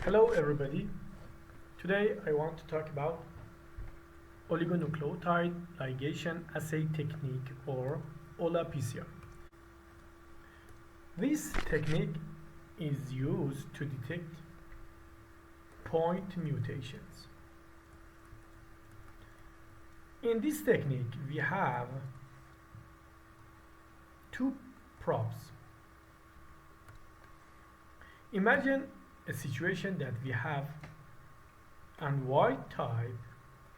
Hello everybody. Today I want to talk about oligonucleotide ligation assay technique or OLA PCR. This technique is used to detect point mutations. In this technique we have two probes. Imagine a situation that we have an wild type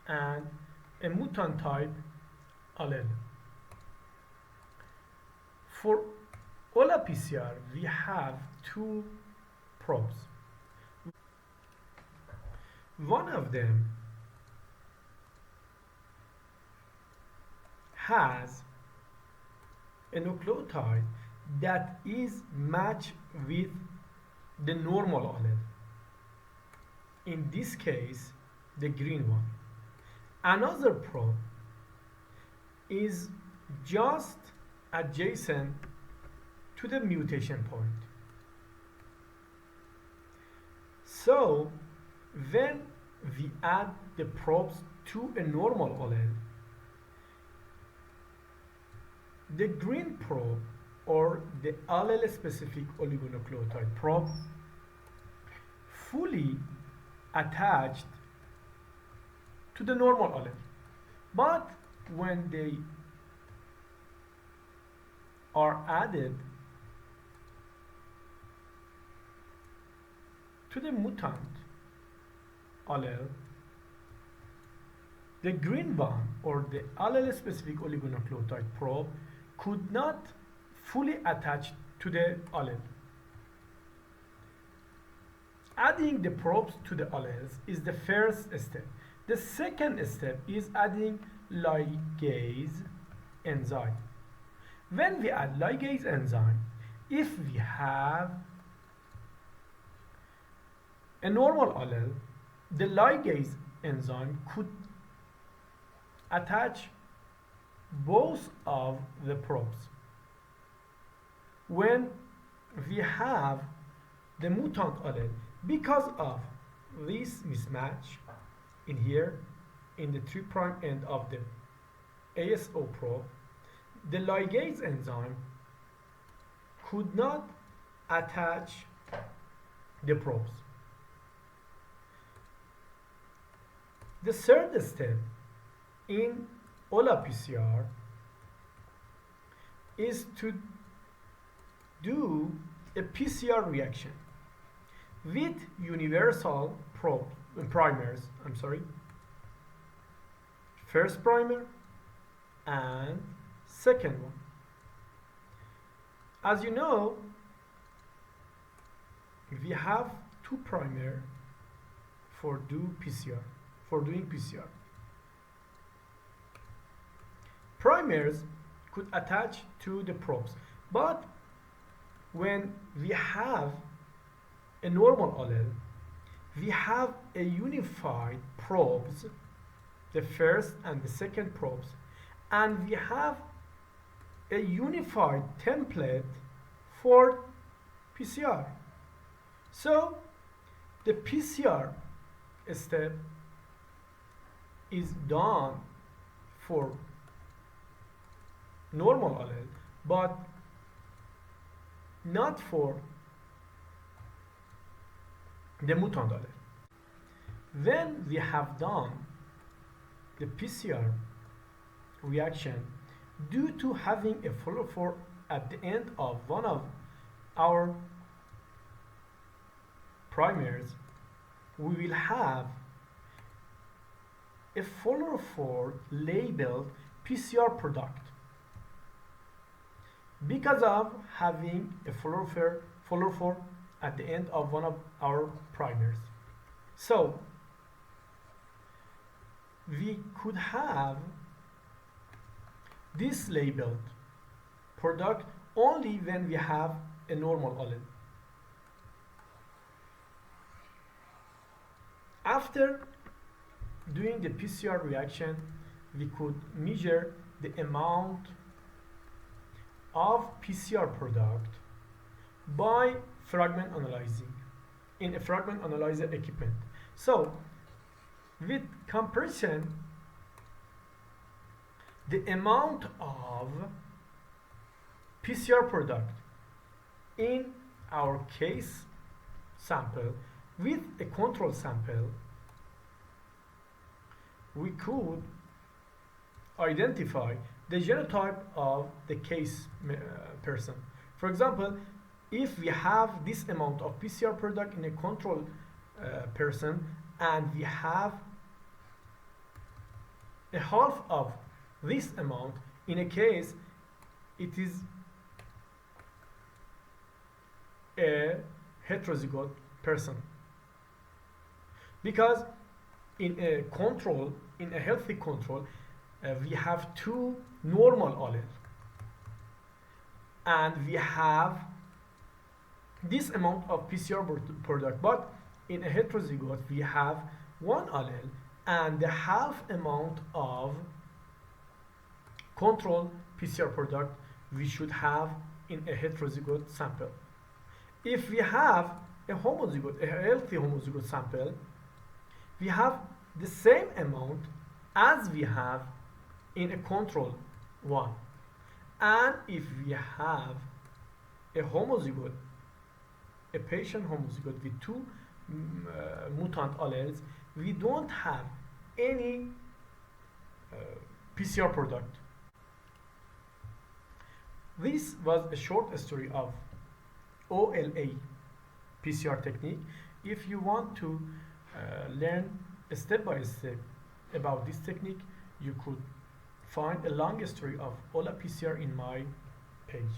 and a mutant type allele. For OLA PCR we have two probes. One of them has a nucleotide that is matched with the normal allele. In this case, the green one. Another probe is just adjacent to the mutation point. So, when we add the probes to a normal allele, the green probe or the allele-specific oligonucleotide probe fully attached to the normal allele. But when they are added to the mutant allele, the green one or the allele-specific oligonucleotide probe could not fully attach to the allele. Adding the probes to the alleles is the first step. The second step is adding ligase enzyme. When we add ligase enzyme, if we have a normal allele, the ligase enzyme could attach both of the probes. When we have the mutant allele, because of this mismatch in here, in the 3' end of the ASO probe, the ligase enzyme could not attach the probes. The third step in OLA PCR is to do a PCR reaction with universal primers. First primer and second one. As you know, we have two primers for doing PCR. Primers could attach to the probes, but when we have a normal allele, we have a unified probes, the first and the second probes, and we have a unified template for PCR. So the PCR step is done for normal allele, but not for the mutant allele. When we have done the PCR reaction, due to having a fluorophore at the end of one of our primers, we will have a fluorophore labeled PCR product because of having a fluorophore at the end of one of our primers. So we could have this labeled product only when we have a normal allele. After doing the PCR reaction, we could measure the amount of PCR product by fragment analyzing. in a fragment analyzer equipment. So with comparison, the amount of PCR product in our case sample with a control sample, we could identify the genotype of the case person. For example, if we have this amount of PCR product in a control person and we have a half of this amount in a case, it is a heterozygote person, because in a control, in a healthy control, we have two normal alleles and we have this amount of PCR product, but in a heterozygote we have one allele and the half amount of control PCR product we should have in a heterozygote sample. If we have a homozygote, a healthy homozygote sample, we have the same amount as we have in a control one. And if we have a homozygote, a patient homozygote with two mutant alleles, we don't have any PCR product. This was a short story of OLA PCR technique. If you want to learn step by step about this technique, you could find a long story of OLA PCR in my page.